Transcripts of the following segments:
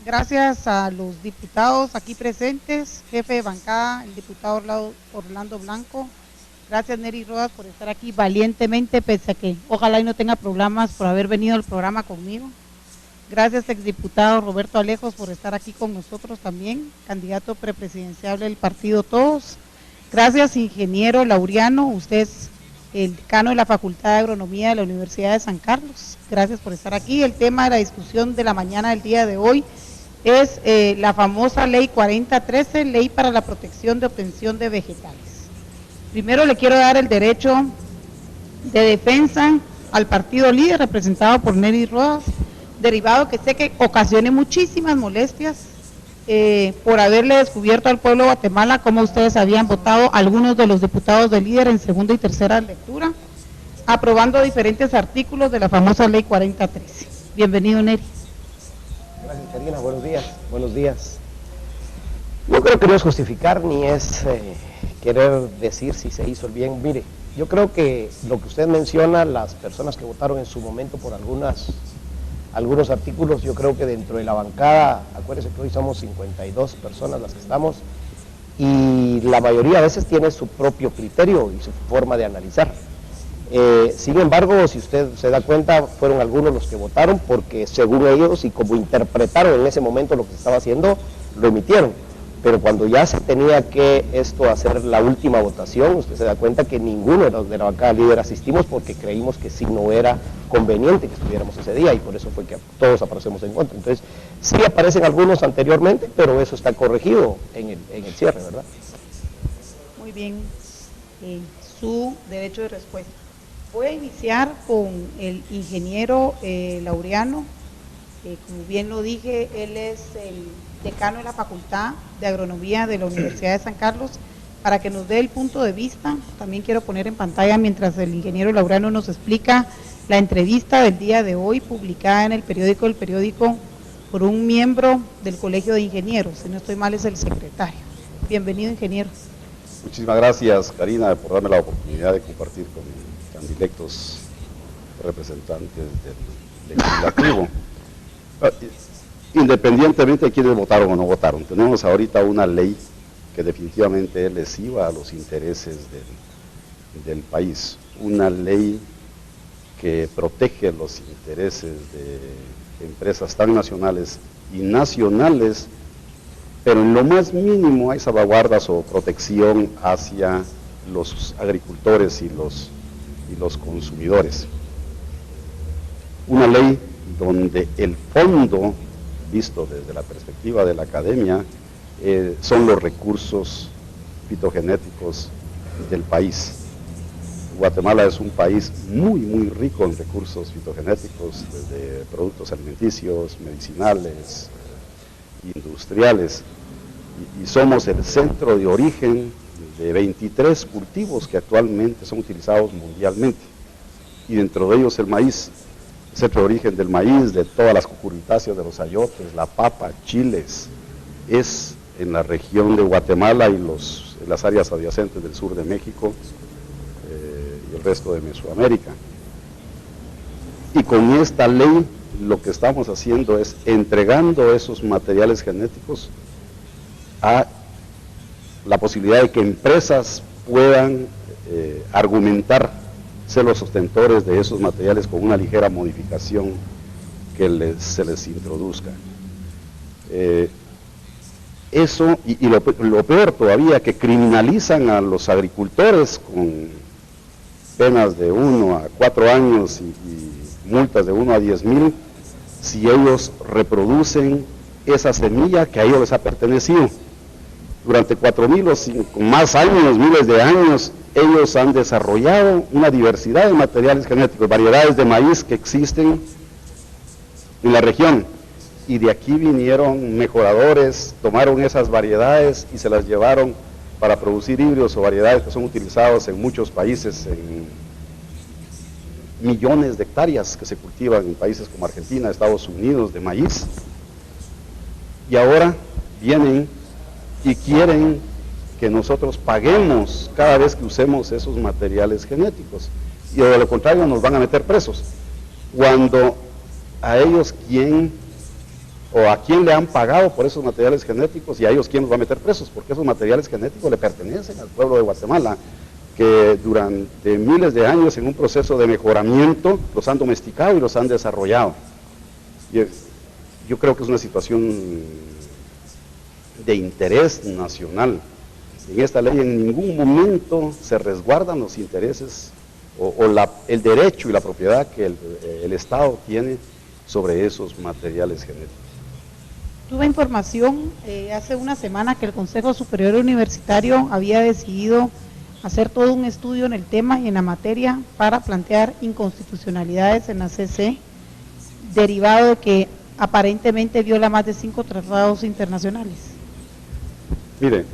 Gracias a los diputados aquí presentes, jefe de bancada, el diputado Orlando Blanco. Gracias, Neri Rodas, por estar aquí valientemente, pese a que ojalá y no tenga problemas por haber venido al programa conmigo. Gracias, exdiputado Roberto Alejos, por estar aquí con nosotros también, candidato prepresidencial del partido Todos. Gracias, ingeniero Laureano, usted es el decano de la Facultad de Agronomía de la Universidad de San Carlos. Gracias por estar aquí. El tema de la discusión de la mañana del día de hoy es la famosa Ley 4013, Ley para la Protección de Obtención de Vegetales. Primero le quiero dar el derecho de defensa al partido líder, representado por Neri Rodas, derivado que sé que ocasione muchísimas molestias por haberle descubierto al pueblo de Guatemala cómo ustedes habían votado algunos de los diputados del líder en segunda y tercera lectura, aprobando diferentes artículos de la famosa Ley 4013. Bienvenido, Neri. Gracias, Karina. Buenos días. Buenos días. No creo que no es justificar ni es querer decir si se hizo el bien. Mire, yo creo que lo que usted menciona, las personas que votaron en su momento por algunos artículos, yo creo que dentro de la bancada, acuérdense que hoy somos 52 personas las que estamos, y la mayoría a veces tiene su propio criterio y su forma de analizar. Sin embargo, si usted se da cuenta, fueron algunos los que votaron porque según ellos y como interpretaron en ese momento lo que se estaba haciendo, lo emitieron. Pero cuando ya se tenía que hacer la última votación, usted se da cuenta que ninguno de la bancada líder asistimos porque creímos que sí no era conveniente que estuviéramos ese día y por eso fue que todos aparecemos en contra. Entonces, sí aparecen algunos anteriormente, pero eso está corregido en el cierre, ¿verdad? Muy bien, su derecho de respuesta. Voy a iniciar con el ingeniero Laureano. Como bien lo dije, él es el decano de la Facultad de Agronomía de la Universidad de San Carlos, para que nos dé el punto de vista. También quiero poner en pantalla, mientras el ingeniero Laureano nos explica, la entrevista del día de hoy, publicada en el periódico El Periódico, por un miembro del Colegio de Ingenieros, si no estoy mal es el secretario. Bienvenido, ingeniero. Muchísimas gracias, Karina, por darme la oportunidad de compartir con tan directos representantes del legislativo. Independientemente de quienes votaron o no votaron, tenemos ahorita una ley que definitivamente es lesiva a los intereses del país, una ley que protege los intereses de empresas tan nacionales y nacionales, pero en lo más mínimo hay salvaguardas o protección hacia los agricultores y los consumidores. Una ley donde el fondo, visto desde la perspectiva de la academia, son los recursos fitogenéticos del país. Guatemala es un país muy rico en recursos fitogenéticos, desde productos alimenticios, medicinales, industriales, y somos el centro de origen de 23 cultivos que actualmente son utilizados mundialmente, y dentro de ellos el maíz, centro de origen del maíz, de todas las cucurbitáceas, de los ayotes, la papa, chiles, es en la región de Guatemala y en las áreas adyacentes del sur de México y el resto de Mesoamérica. Y con esta ley lo que estamos haciendo es entregando esos materiales genéticos a la posibilidad de que empresas puedan argumentar ser los sostentores de esos materiales con una ligera modificación que se les introduzca. Eso, y lo peor todavía, que criminalizan a los agricultores con penas de 1 a 4 años y multas de 1 a 10,000 si ellos reproducen esa semilla que a ellos les ha pertenecido. Durante 4,000 o más años, miles de años, ellos han desarrollado una diversidad de materiales genéticos, variedades de maíz que existen en la región, y de aquí vinieron mejoradores, tomaron esas variedades y se las llevaron para producir híbridos o variedades que son utilizados en muchos países, en millones de hectáreas que se cultivan en países como Argentina, Estados Unidos, de maíz, y ahora vienen y quieren que nosotros paguemos cada vez que usemos esos materiales genéticos, y de lo contrario nos van a meter presos, cuando a ellos quien o a quién le han pagado por esos materiales genéticos y a ellos quién los va a meter presos, porque esos materiales genéticos le pertenecen al pueblo de Guatemala, que durante miles de años en un proceso de mejoramiento los han domesticado y los han desarrollado. Y yo creo que es una situación de interés nacional. En esta ley en ningún momento se resguardan los intereses el derecho y la propiedad que el Estado tiene sobre esos materiales genéticos. Tuve información hace una semana que el Consejo Superior Universitario había decidido hacer todo un estudio en el tema y en la materia para plantear inconstitucionalidades en la CC, derivado de que aparentemente viola más de 5 tratados internacionales. Mire,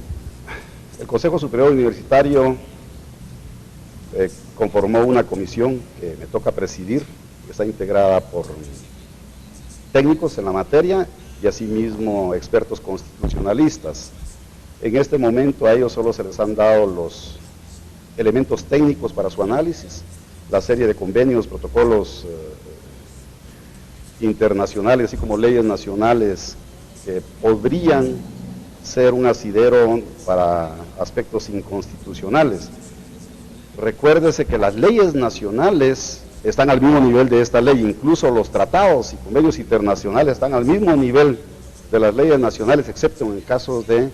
el Consejo Superior Universitario conformó una comisión que me toca presidir, que está integrada por técnicos en la materia y asimismo expertos constitucionalistas. En este momento a ellos solo se les han dado los elementos técnicos para su análisis, la serie de convenios, protocolos internacionales, así como leyes nacionales que podrían ser un asidero para aspectos inconstitucionales. Recuérdese que las leyes nacionales están al mismo nivel de esta ley, incluso los tratados y convenios internacionales están al mismo nivel de las leyes nacionales, excepto en casos de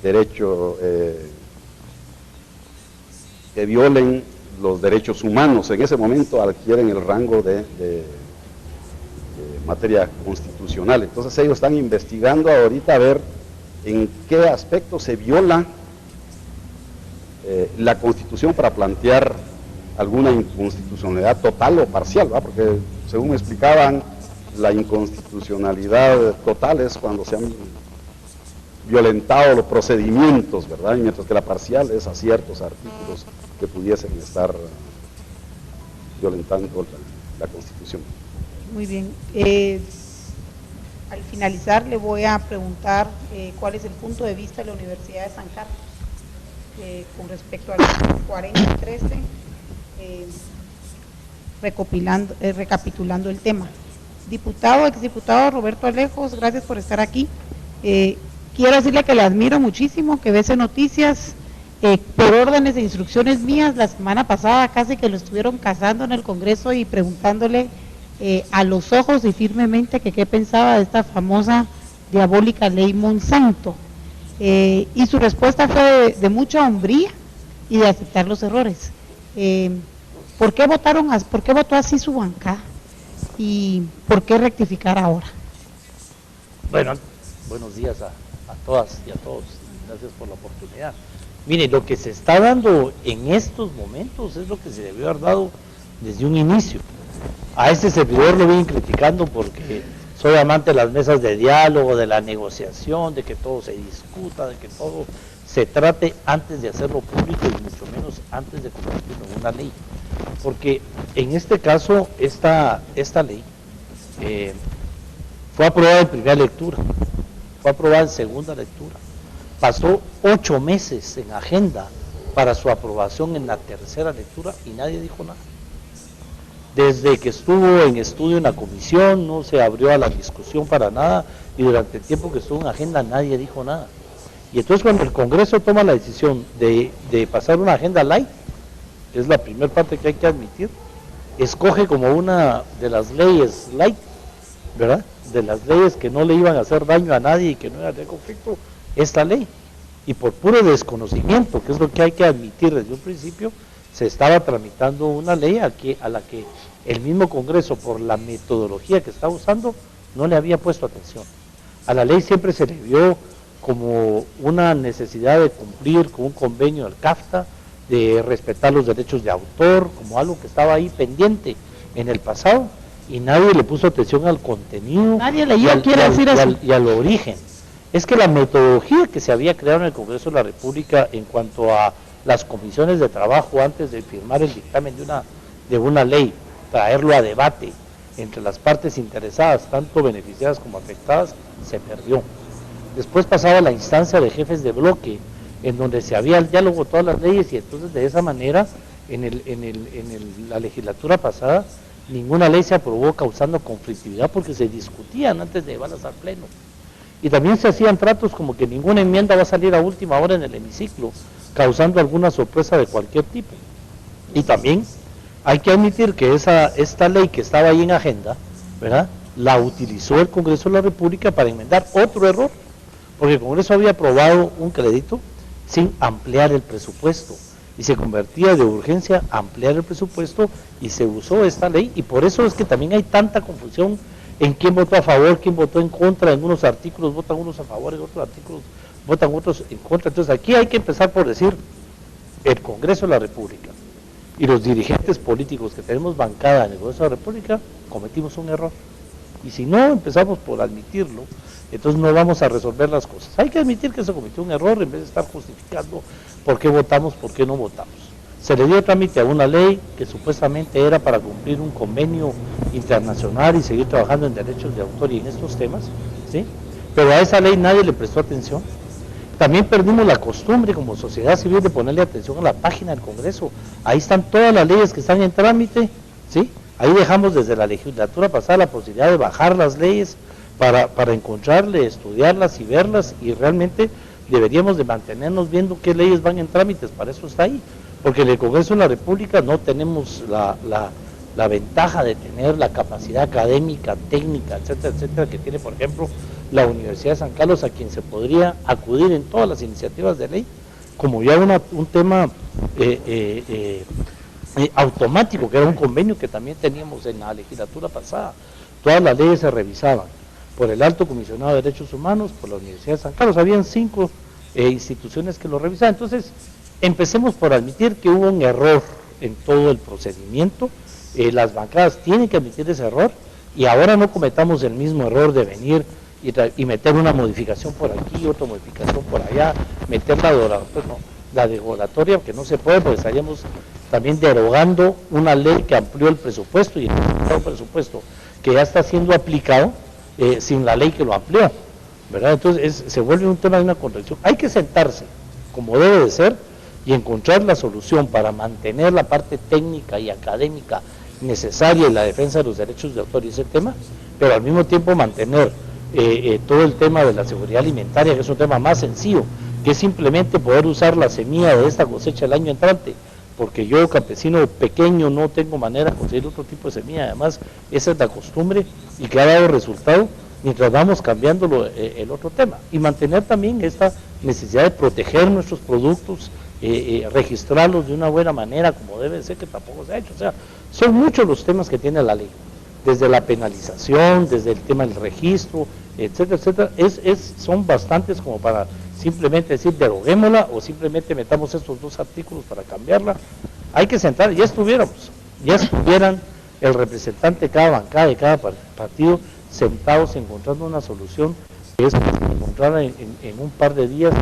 derecho que violen los derechos humanos. En ese momento adquieren el rango de materia constitucional. Entonces ellos están investigando ahorita a ver en qué aspecto se viola la Constitución para plantear alguna inconstitucionalidad total o parcial, ¿verdad? Porque según me explicaban, la inconstitucionalidad total es cuando se han violentado los procedimientos, ¿verdad? Y mientras que la parcial es a ciertos artículos que pudiesen estar violentando la Constitución. Muy bien. Al finalizar le voy a preguntar cuál es el punto de vista de la Universidad de San Carlos con respecto al 4013, recapitulando el tema. Exdiputado Roberto Alejos, gracias por estar aquí. Quiero decirle que le admiro muchísimo, que BC Noticias, por órdenes e instrucciones mías, la semana pasada casi que lo estuvieron cazando en el Congreso y preguntándole a los ojos y firmemente que qué pensaba de esta famosa diabólica ley Monsanto. Y su respuesta fue de mucha hombría y de aceptar los errores. ¿Por qué votó así su bancada? ¿Y por qué rectificar ahora? Bueno, buenos días a todas y a todos. Gracias por la oportunidad. Mire, lo que se está dando en estos momentos es lo que se debió haber dado desde un inicio. A este servidor lo vienen criticando porque soy amante de las mesas de diálogo, de la negociación, de que todo se discuta, de que todo se trate antes de hacerlo público y mucho menos antes de convertirlo en una ley. Porque en este caso, esta ley fue aprobada en primera lectura, fue aprobada en segunda lectura, pasó 8 meses en agenda para su aprobación en la tercera lectura y nadie dijo nada. Desde que estuvo en estudio en la comisión no se abrió a la discusión para nada y durante el tiempo que estuvo en agenda nadie dijo nada. Y entonces cuando el Congreso toma la decisión de pasar una agenda light, es la primera parte que hay que admitir, escoge como una de las leyes light, ¿verdad? De las leyes que no le iban a hacer daño a nadie y que no iban a tener conflicto, esta ley. Y por puro desconocimiento, que es lo que hay que admitir desde un principio, se estaba tramitando una ley a la que el mismo Congreso, por la metodología que estaba usando, no le había puesto atención. A la ley siempre se le vio como una necesidad de cumplir con un convenio del CAFTA, de respetar los derechos de autor, como algo que estaba ahí pendiente en el pasado, y nadie le puso atención al contenido, nadie leyó, y al origen. Es que la metodología que se había creado en el Congreso de la República en cuanto a las comisiones de trabajo antes de firmar el dictamen de una ley, traerlo a debate entre las partes interesadas, tanto beneficiadas como afectadas, se perdió. Después pasaba la instancia de jefes de bloque, en donde se había el diálogo de todas las leyes, y entonces de esa manera, en la legislatura pasada, ninguna ley se aprobó causando conflictividad porque se discutían antes de llevarlas al pleno. Y también se hacían tratos como que ninguna enmienda va a salir a última hora en el hemiciclo, causando alguna sorpresa de cualquier tipo. Y también hay que admitir que esta ley que estaba ahí en agenda, ¿verdad?, la utilizó el Congreso de la República para enmendar otro error, porque el Congreso había aprobado un crédito sin ampliar el presupuesto, y se convertía de urgencia ampliar el presupuesto, y se usó esta ley, y por eso es que también hay tanta confusión en quién votó a favor, quién votó en contra. En unos artículos votan unos a favor, en otros artículos votan otros en contra. Entonces aquí hay que empezar por decir, el Congreso de la República y los dirigentes políticos que tenemos bancada en el Congreso de la República cometimos un error, y si no empezamos por admitirlo, entonces no vamos a resolver las cosas. Hay que admitir que se cometió un error en vez de estar justificando por qué votamos, por qué no votamos. Se le dio trámite a una ley que supuestamente era para cumplir un convenio internacional y seguir trabajando en derechos de autor y en estos temas, ¿sí? Pero a esa ley nadie le prestó atención. También perdimos la costumbre como sociedad civil de ponerle atención a la página del Congreso. Ahí están todas las leyes que están en trámite, ¿sí? Ahí dejamos desde la legislatura pasada la posibilidad de bajar las leyes para encontrarle, estudiarlas y verlas, y realmente deberíamos de mantenernos viendo qué leyes van en trámites. Para eso está ahí, porque en el Congreso de la República no tenemos la ventaja de tener la capacidad académica, técnica, etcétera, etcétera, que tiene, por ejemplo, la Universidad de San Carlos, a quien se podría acudir en todas las iniciativas de ley, como ya un tema automático, que era un convenio que también teníamos en la legislatura pasada. Todas las leyes se revisaban por el Alto Comisionado de Derechos Humanos, por la Universidad de San Carlos. Habían 5 instituciones que lo revisaban. Entonces, empecemos por admitir que hubo un error en todo el procedimiento. Las bancadas tienen que admitir ese error, y ahora no cometamos el mismo error de venir y meter una modificación por aquí, otra modificación por allá, meter la derogatoria, que no se puede, porque estaríamos también derogando una ley que amplió el presupuesto, y el presupuesto que ya está siendo aplicado sin la ley que lo amplió, ¿verdad? Entonces se vuelve un tema de una contradicción. Hay que sentarse como debe de ser y encontrar la solución para mantener la parte técnica y académica necesaria en la defensa de los derechos de autor y ese tema, pero al mismo tiempo mantener todo el tema de la seguridad alimentaria, que es un tema más sencillo, que es simplemente poder usar la semilla de esta cosecha el año entrante, porque yo, campesino pequeño, no tengo manera de conseguir otro tipo de semilla. Además, esa es la costumbre y que ha dado resultado mientras vamos cambiando el otro tema, y mantener también esta necesidad de proteger nuestros productos, registrarlos de una buena manera como debe ser, que tampoco se ha hecho. O sea, son muchos los temas que tiene la ley, desde la penalización, desde el tema del registro, etcétera, etcétera. Son bastantes como para simplemente decir deroguémosla o simplemente metamos estos 2 artículos para cambiarla. Hay que sentar, ya estuvieran el representante de cada bancada, de cada partido, sentados encontrando una solución, que es encontrarla en un par de días,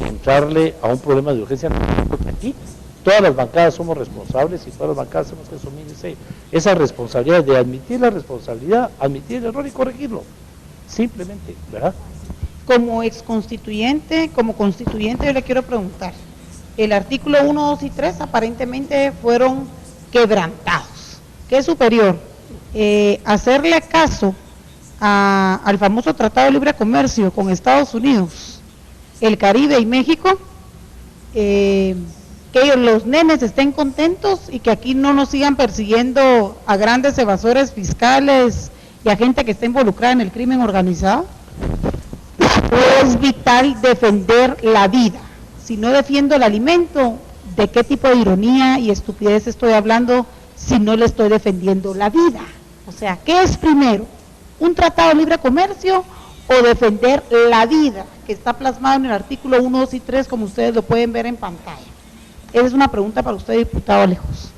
entrarle a un problema de urgencia, porque aquí todas las bancadas somos responsables, y todas las bancadas tenemos que asumir esa responsabilidad de admitir la responsabilidad, admitir el error y corregirlo, simplemente, ¿verdad? Como exconstituyente, como constituyente, yo le quiero preguntar, el artículo 1, 2 y 3 aparentemente fueron quebrantados. ¿Qué es superior? Hacerle caso al famoso Tratado de Libre Comercio con Estados Unidos, el Caribe y México, que los nenes estén contentos y que aquí no nos sigan persiguiendo a grandes evasores fiscales y a gente que está involucrada en el crimen organizado. Es vital defender la vida. Si no defiendo el alimento, ¿de qué tipo de ironía y estupidez estoy hablando si no le estoy defendiendo la vida? O sea, ¿qué es primero? ¿Un tratado de libre comercio o defender la vida, que está plasmado en el artículo 1, 2 y 3, como ustedes lo pueden ver en pantalla? Esa es una pregunta para usted, diputado Lejos.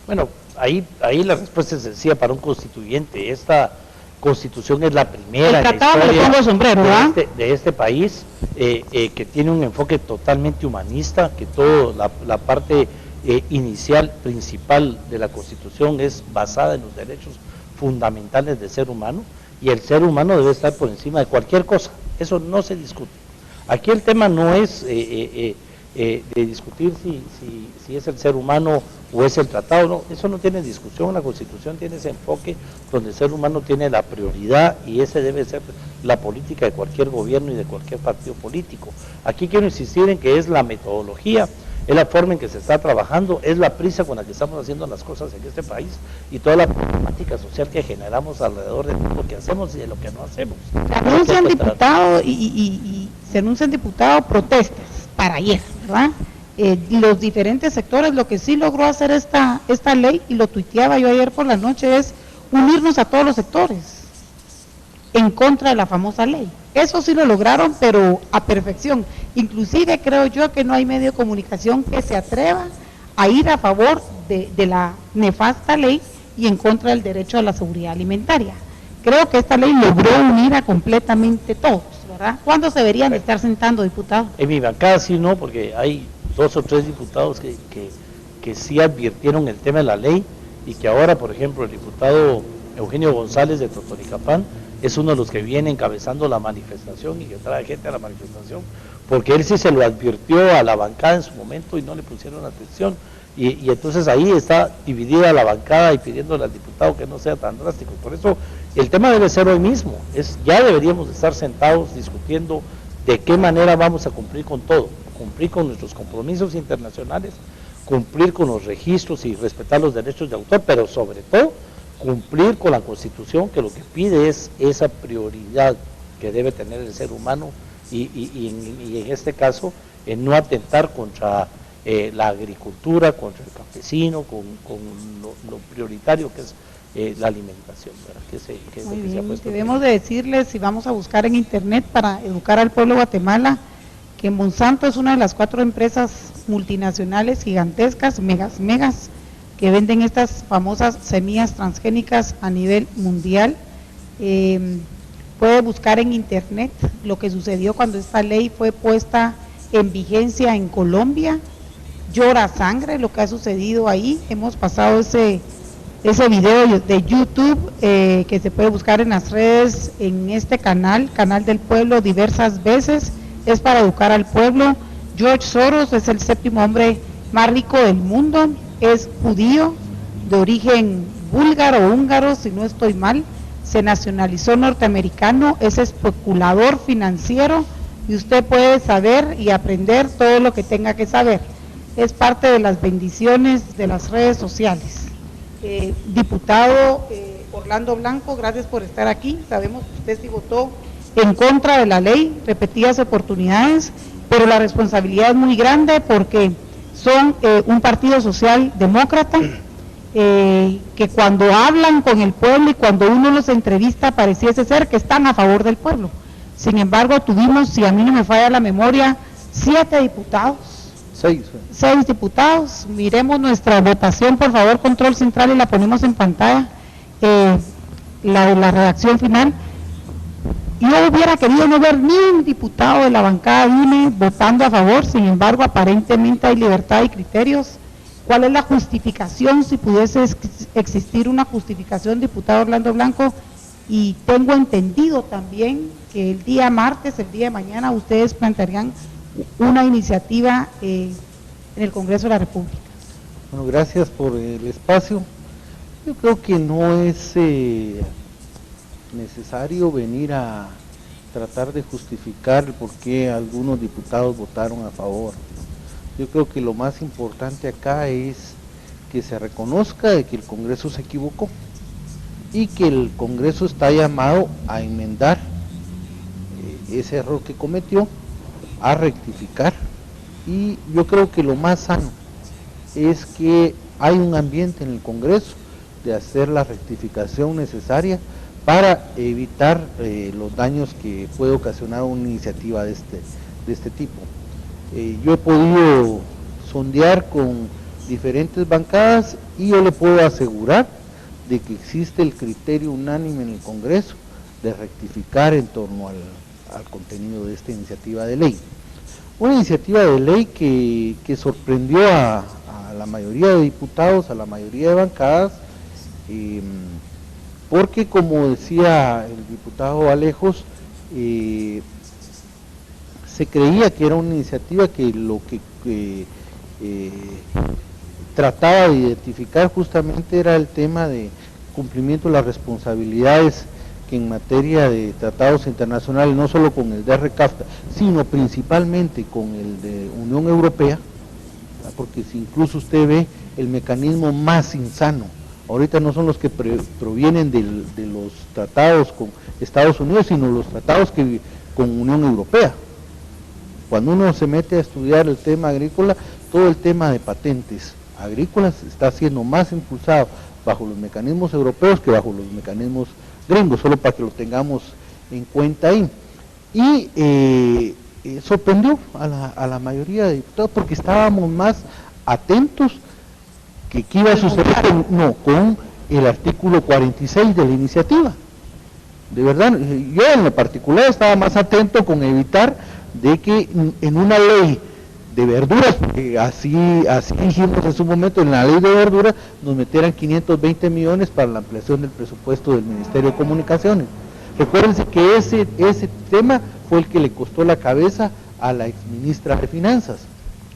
Bueno, ahí la respuesta es sencilla para un constituyente. Esta Constitución es la primera en la historia de este país, que tiene un enfoque totalmente humanista, que toda la parte inicial, principal de la Constitución es basada en los derechos fundamentales del ser humano, y el ser humano debe estar por encima de cualquier cosa. Eso no se discute. Aquí el tema no es de discutir si es el ser humano o es el tratado. No, eso no tiene discusión. La Constitución tiene ese enfoque donde el ser humano tiene la prioridad y ese debe ser la política de cualquier gobierno y de cualquier partido político. Aquí quiero insistir en que es la metodología, es la forma en que se está trabajando, es la prisa con la que estamos haciendo las cosas en este país y toda la problemática social que generamos alrededor de lo que hacemos y de lo que no hacemos. Se anuncian diputado protestas para ayer, ¿verdad? Los diferentes sectores, lo que sí logró hacer esta ley, y lo tuiteaba yo ayer por la noche, es unirnos a todos los sectores en contra de la famosa ley. Eso sí lo lograron, pero a perfección. Inclusive creo yo que no hay medio de comunicación que se atreva a ir a favor de la nefasta ley y en contra del derecho a la seguridad alimentaria. Creo que esta ley logró unir a completamente todos, ¿verdad? ¿Cuándo se deberían de estar sentando, diputado? En mi bancada sí no, porque hay 2 o 3 diputados que sí advirtieron el tema de la ley y que ahora, por ejemplo, el diputado Eugenio González de Totonicapán es uno de los que viene encabezando la manifestación y que trae gente a la manifestación, porque él sí se lo advirtió a la bancada en su momento y no le pusieron atención, y entonces ahí está dividida la bancada y pidiéndole al diputado que no sea tan drástico. Por eso el tema debe ser hoy mismo, ya deberíamos estar sentados discutiendo de qué manera vamos a cumplir con todo, cumplir con nuestros compromisos internacionales, cumplir con los registros y respetar los derechos de autor, pero sobre todo cumplir con la Constitución, que lo que pide es esa prioridad que debe tener el ser humano y en este caso no atentar contra la agricultura, contra el campesino, con lo prioritario que es la alimentación, ¿verdad? Que es Muy lo que bien, se ha puesto. debemos de decirles, si vamos a buscar en internet para educar al pueblo de Guatemala, que Monsanto es una de las 4 empresas multinacionales gigantescas, megas, que venden estas famosas semillas transgénicas a nivel mundial. Puede buscar en internet lo que sucedió cuando esta ley fue puesta en vigencia en Colombia. Llora sangre lo que ha sucedido ahí. Hemos pasado ese video de YouTube que se puede buscar en las redes, en este canal del pueblo, diversas veces. Es para educar al pueblo. George Soros es el 7º hombre más rico del mundo, es judío, de origen búlgaro o húngaro, si no estoy mal, se nacionalizó norteamericano, es especulador financiero y usted puede saber y aprender todo lo que tenga que saber. Es parte de las bendiciones de las redes sociales. Diputado Orlando Blanco, gracias por estar aquí. Sabemos que usted sí votó en contra de la ley repetidas oportunidades, pero la responsabilidad es muy grande porque son un partido socialdemócrata que cuando hablan con el pueblo y cuando uno los entrevista pareciese ser que están a favor del pueblo. Sin embargo, tuvimos, si a mí no me falla la memoria, 7 diputados. 6 diputados. Miremos nuestra votación, por favor, control central, y la ponemos en pantalla, la de la redacción final. Yo hubiera querido no ver ni un diputado de la bancada INE votando a favor, sin embargo, aparentemente hay libertad y criterios. ¿Cuál es la justificación, si pudiese existir una justificación, diputado Orlando Blanco? Y tengo entendido también que el día martes, el día de mañana, ustedes plantearían una iniciativa en el Congreso de la República. Bueno, gracias por el espacio. Yo creo que no es necesario venir a tratar de justificar por qué algunos diputados votaron a favor. Yo creo que lo más importante acá es que se reconozca de que el Congreso se equivocó y que el Congreso está llamado a enmendar ese error que cometió, a rectificar, y yo creo que lo más sano es que hay un ambiente en el Congreso de hacer la rectificación necesaria para evitar los daños que puede ocasionar una iniciativa de este tipo. Yo he podido sondear con diferentes bancadas y yo le puedo asegurar de que existe el criterio unánime en el Congreso de rectificar en torno al contenido de esta iniciativa de ley. Una iniciativa de ley que sorprendió a la mayoría de diputados, a la mayoría de bancadas, porque, como decía el diputado Alejos, se creía que era una iniciativa que lo trataba de identificar justamente era el tema de cumplimiento de las responsabilidades que en materia de tratados internacionales, no solo con el DRCAFTA, sino principalmente con el de Unión Europea, porque si incluso usted ve el mecanismo más insano, ahorita no son los que provienen de los tratados con Estados Unidos, sino los tratados con Unión Europea. Cuando uno se mete a estudiar el tema agrícola, todo el tema de patentes agrícolas está siendo más impulsado bajo los mecanismos europeos que bajo los mecanismos gringos, solo para que lo tengamos en cuenta ahí. Y sorprendió a la mayoría de diputados porque estábamos más atentos que qué iba a suceder con el artículo 46 de la iniciativa. De verdad, yo en lo particular estaba más atento con evitar de que en una ley de verduras, porque así dijimos en su momento, en la ley de verduras nos metieran 520 millones para la ampliación del presupuesto del Ministerio de Comunicaciones. Recuérdense que ese tema fue el que le costó la cabeza a la exministra de Finanzas,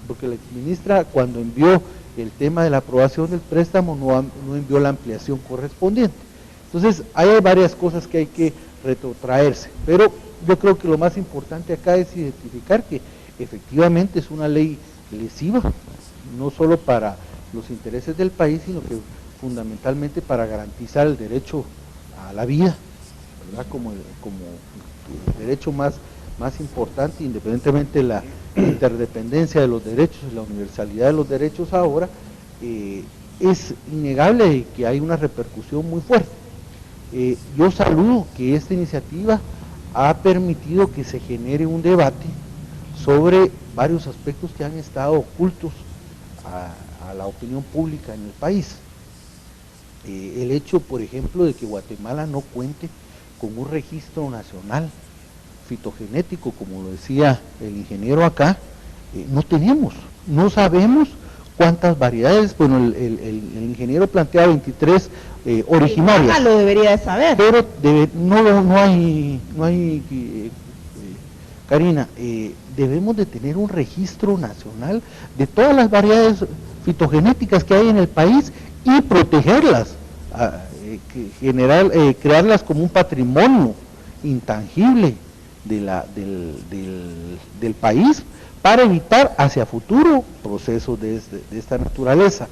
porque la exministra cuando envió el tema de la aprobación del préstamo no envió la ampliación correspondiente. Entonces hay varias cosas que hay que retrotraerse, pero yo creo que lo más importante acá es identificar que efectivamente es una ley lesiva, no solo para los intereses del país, sino que fundamentalmente para garantizar el derecho a la vida, ¿verdad? Como el derecho más importante, independientemente de la interdependencia de los derechos y la universalidad de los derechos ahora, es innegable que hay una repercusión muy fuerte. Yo saludo que esta iniciativa ha permitido que se genere un debate sobre varios aspectos que han estado ocultos a la opinión pública en el país. El hecho, por ejemplo, de que Guatemala no cuente con un registro nacional fitogenético, como lo decía el ingeniero acá, no sabemos cuántas variedades, bueno, el ingeniero plantea 23 originarias. Lo debería de saber. Pero no hay Karina, debemos de tener un registro nacional de todas las variedades fitogenéticas que hay en el país y protegerlas, crearlas como un patrimonio intangible del país para evitar hacia futuro procesos de esta naturaleza.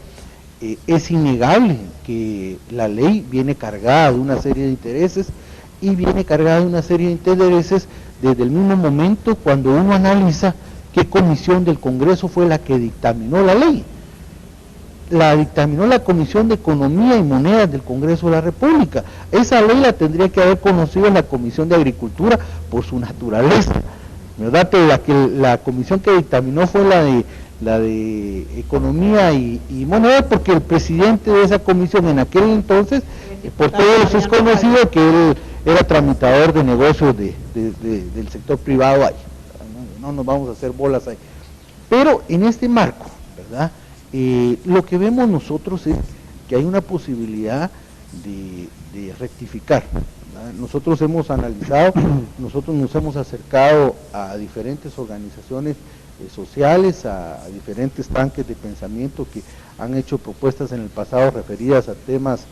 Es innegable que la ley viene cargada de una serie de intereses y viene cargada de una serie de intereses desde el mismo momento cuando uno analiza qué comisión del Congreso fue la que dictaminó la ley. La dictaminó la Comisión de Economía y Monedas del Congreso de la República. Esa ley la tendría que haber conocido la Comisión de Agricultura por su naturaleza, ¿verdad? Pero la comisión que dictaminó fue la de Economía y Monedas, porque el presidente de esa comisión en aquel entonces, por todos es conocido que él era tramitador de negocios del sector privado ahí. No nos vamos a hacer bolas ahí. Pero en este marco, ¿verdad? Lo que vemos nosotros es que hay una posibilidad de rectificar, ¿verdad? Nosotros hemos analizado, nosotros nos hemos acercado a diferentes organizaciones sociales, a diferentes tanques de pensamiento que han hecho propuestas en el pasado referidas a temas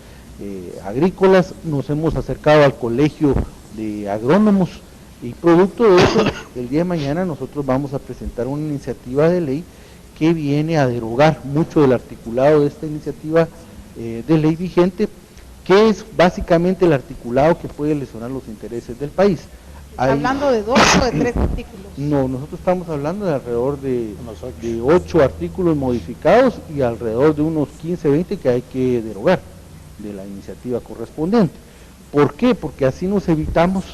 agrícolas, nos hemos acercado al colegio de agrónomos y producto de eso, el día de mañana nosotros vamos a presentar una iniciativa de ley que viene a derogar mucho del articulado de esta iniciativa de ley vigente, que es básicamente el articulado que puede lesionar los intereses del país. ¿Hablando de 2 o de 3 artículos? No, nosotros estamos hablando de alrededor de 8 artículos modificados y alrededor de unos 15, 20 que hay que derogar de la iniciativa correspondiente. ¿Por qué? Porque así nos evitamos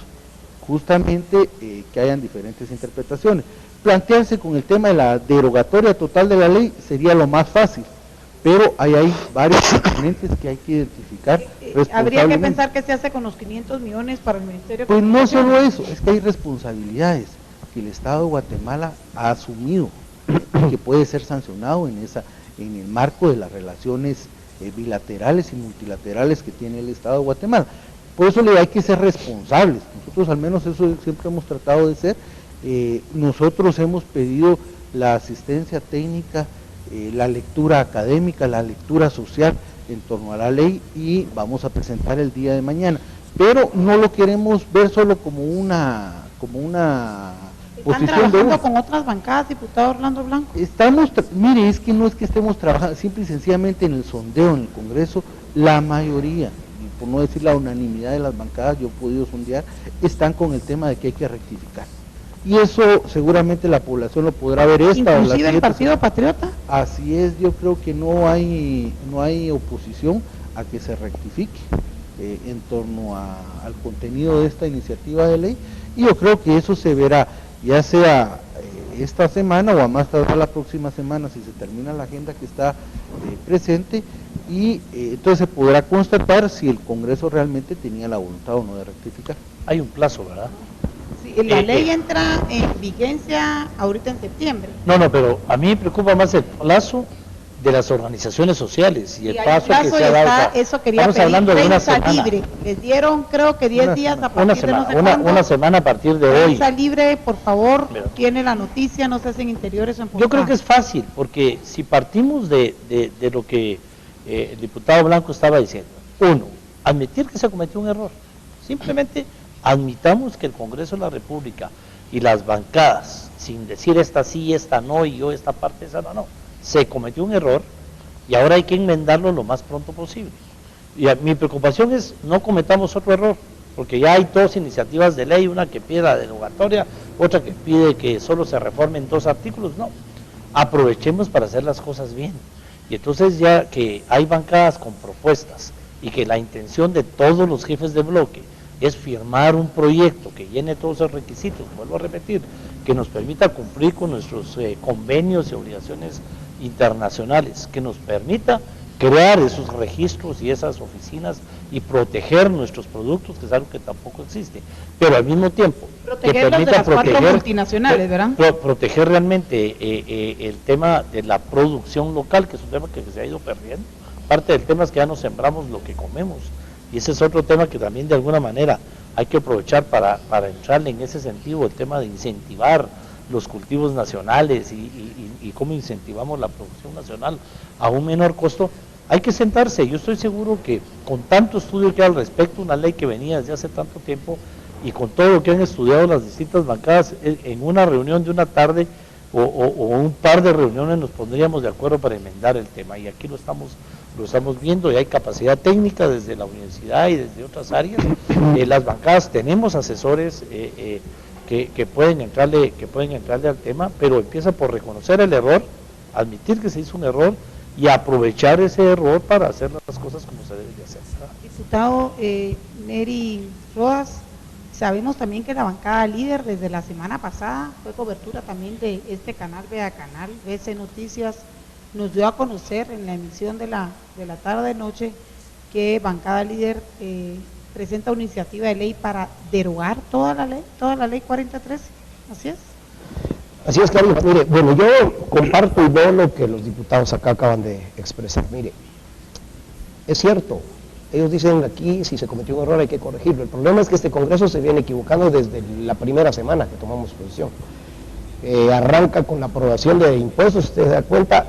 justamente que hayan diferentes interpretaciones. Plantearse con el tema de la derogatoria total de la ley sería lo más fácil, pero hay varios componentes que hay que identificar. Habría que pensar qué se hace con los 500 millones para el Ministerio de Pues no Comunicaciones. solo eso, es que hay responsabilidades que el Estado de Guatemala ha asumido que puede ser sancionado en el marco de las relaciones bilaterales y multilaterales que tiene el Estado de Guatemala. Por eso hay que ser responsables. Nosotros al menos eso siempre hemos tratado de ser. Nosotros hemos pedido la asistencia técnica, la lectura académica, la lectura social en torno a la ley, y vamos a presentar el día de mañana. Pero no lo queremos ver solo como una ¿Están posición de trabajando uno. con otras bancadas, diputado Orlando Blanco? Mire, es que no es que estemos trabajando, simple y sencillamente en el sondeo en el Congreso, la mayoría, y por no decir la unanimidad de las bancadas, yo he podido sondear, están con el tema de que hay que rectificar. Y eso seguramente la población lo podrá ver esta o la Inclusive el siguiente Partido semana. Patriota. Así es, yo creo que no hay oposición a que se rectifique en torno al contenido de esta iniciativa de ley, y yo creo que eso se verá, ya sea esta semana o a más tardar la próxima semana, si se termina la agenda que está presente, y entonces se podrá constatar si el Congreso realmente tenía la voluntad o no de rectificar. Hay un plazo, ¿verdad? Sí, la ley entra en vigencia ahorita en septiembre. No, pero a mí me preocupa más el plazo de las organizaciones sociales y el Y hay paso plazo que y se ha dado. está, o sea, eso quería estamos pedir, hablando de una prensa semana. libre. Les dieron creo que 10 días a partir de no sé cuándo. Una semana a partir de hoy. Prensa libre, por favor, Mira. tiene la noticia, no sé si en interiores o en Yo creo que es fácil, porque si partimos de lo que el diputado Blanco estaba diciendo, uno, admitir que se cometió un error, simplemente admitamos que el Congreso de la República y las bancadas, sin decir esta sí, esta no, y yo esta parte, esa no, se cometió un error y ahora hay que enmendarlo lo más pronto posible. Y mi preocupación es no cometamos otro error, porque ya hay dos iniciativas de ley, una que pide la derogatoria, otra que pide que solo se reformen 2 artículos. No, aprovechemos para hacer las cosas bien. Y entonces ya que hay bancadas con propuestas y que la intención de todos los jefes de bloque es firmar un proyecto que llene todos esos requisitos, vuelvo a repetir, que nos permita cumplir con nuestros convenios y obligaciones internacionales, que nos permita crear esos registros y esas oficinas y proteger nuestros productos, que es algo que tampoco existe, pero al mismo tiempo protegerlos de las 4 multinacionales, ¿verdad? Proteger realmente el tema de la producción local, que es un tema que se ha ido perdiendo. Parte del tema es que ya no sembramos lo que comemos, y ese es otro tema que también de alguna manera hay que aprovechar para entrarle en ese sentido, el tema de incentivar los cultivos nacionales y cómo incentivamos la producción nacional a un menor costo. Hay que sentarse, yo estoy seguro que con tanto estudio que hay al respecto, una ley que venía desde hace tanto tiempo, y con todo lo que han estudiado las distintas bancadas, en una reunión de una tarde o un par de reuniones nos pondríamos de acuerdo para enmendar el tema, y aquí lo estamos viendo, y hay capacidad técnica desde la universidad y desde otras áreas. Las bancadas tenemos asesores que pueden entrarle al tema, pero empieza por reconocer el error, admitir que se hizo un error y aprovechar ese error para hacer las cosas como se deben de hacer. Diputado Neri Rodas, sabemos también que la bancada líder desde la semana pasada fue cobertura también de este canal, Vea Canal, BC Noticias, nos dio a conocer en la emisión de la tarde-noche que bancada líder presenta una iniciativa de ley para derogar toda la ley 4013, ¿así es? Así es, Carlos. Mire, bueno, yo comparto y veo lo que los diputados acá acaban de expresar. Mire, es cierto, ellos dicen aquí si se cometió un error hay que corregirlo. El problema es que este Congreso se viene equivocando desde la primera semana que tomamos posición. Arranca con la aprobación de impuestos, usted se da cuenta,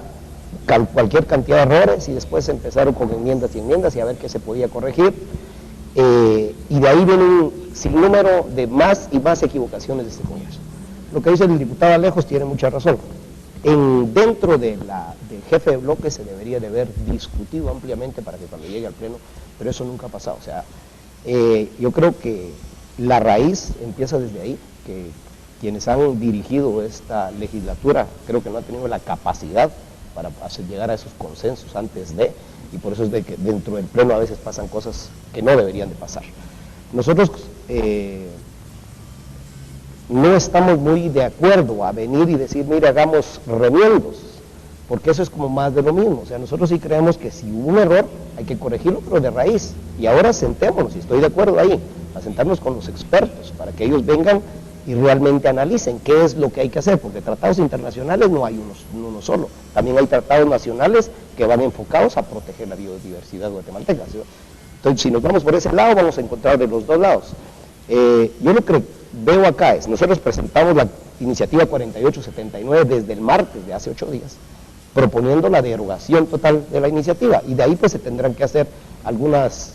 cualquier cantidad de errores, y después empezaron con enmiendas y a ver qué se podía corregir. Y de ahí viene un sinnúmero de más y más equivocaciones de este Congreso. Lo que dice el diputado Alejos tiene mucha razón. Dentro del jefe de bloque se debería de haber discutido ampliamente para que cuando llegue al pleno, pero eso nunca ha pasado. O sea, yo creo que la raíz empieza desde ahí, que quienes han dirigido esta legislatura creo que no han tenido la capacidad para hacer llegar a esos consensos antes de, y por eso es de que dentro del pleno a veces pasan cosas que no deberían de pasar. Nosotros no estamos muy de acuerdo a venir y decir, mire, hagamos remiendos, porque eso es como más de lo mismo. O sea, nosotros sí creemos que si hubo un error hay que corregirlo, pero de raíz. Y ahora sentémonos, y estoy de acuerdo ahí, a sentarnos con los expertos para que ellos vengan y realmente analicen qué es lo que hay que hacer, porque tratados internacionales no hay uno solo, también hay tratados nacionales que van enfocados a proteger la biodiversidad guatemalteca, ¿sí? Entonces, si nos vamos por ese lado, vamos a encontrar de los dos lados. Yo lo que veo acá es, nosotros presentamos iniciativa 4879 desde el martes de hace 8 días, proponiendo la derogación total de la iniciativa, y de ahí pues se tendrán que hacer algunas,